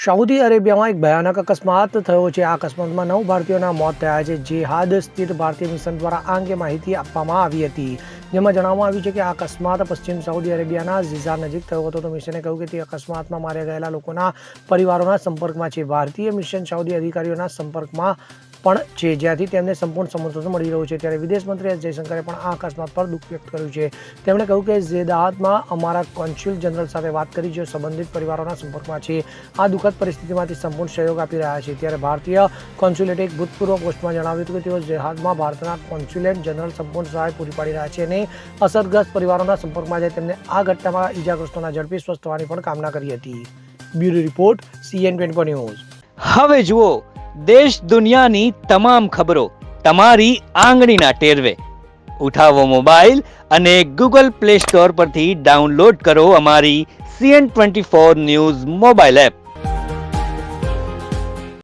Saudi અરેબિયામાં એક ભયાનક અકસ્માત થયો છે। આ અકસ્માતમાં 9 ભારતીયોના મોત થયા છે। જેહાદ સ્થિત ભારતીય મિશન દ્વારા આ અંગે માહિતી આપવામાં આવી હતી, જેમાં જણાવવામાં આવ્યું છે કે આ અકસ્માત પશ્ચિમ સાઉદી અરેબિયાના ઝિઝાર નજીક થયો હતો। તો મિશને કહ્યું કે તે અકસ્માતમાં માર્યા ગયેલા લોકોના પરિવારોના સંપર્કમાં છે। ભારતીય મિશન સાઉદી અધિકારીઓના સંપર્કમાં પણ છે, જ્યાંથી તેમને સંપૂર્ણ સમર્થન મળી રહ્યું છે। ત્યારે વિદેશ મંત્રી એસ જયશંકરે પણ આ અકસ્માત પર દુઃખ વ્યક્ત કર્યું છે। તેમણે કહ્યું કે જેદાહમાં અમારા કોન્સ્યુલ જનરલ સાથે વાત કરી, જેઓ સંબંધિત પરિવારોના સંપર્કમાં છે, આ દુઃખદ પરિસ્થિતિમાંથી સંપૂર્ણ સહયોગ આપી રહ્યા છે। ત્યારે ભારતીય કોન્સ્યુલેટે એક ભૂતપૂર્વ પોસ્ટમાં જણાવ્યું હતું કે તેઓ જેહાદમાં ભારતના કોન્સ્યુલેટ જનરલ સંપૂર્ણ સહાય પૂરી પાડી રહ્યા છે અને અસરગ્રસ્ત પરિવારોના સંપર્કમાં છે। તેમને આ ઘટનામાં ઈજાગ્રસ્તોના ઝડપી સ્વસ્થ થવાની પણ કામના કરી હતી। Bureau report CN24 news. હવે જુઓ દેશ દુનિયાની તમામ ખબરો તમારી આંગળીના ટેરવે। ઉઠાવો મોબાઈલ અને Google Play Store પરથી ડાઉનલોડ કરો અમારી CN24 ન્યૂઝ મોબાઈલ એપ।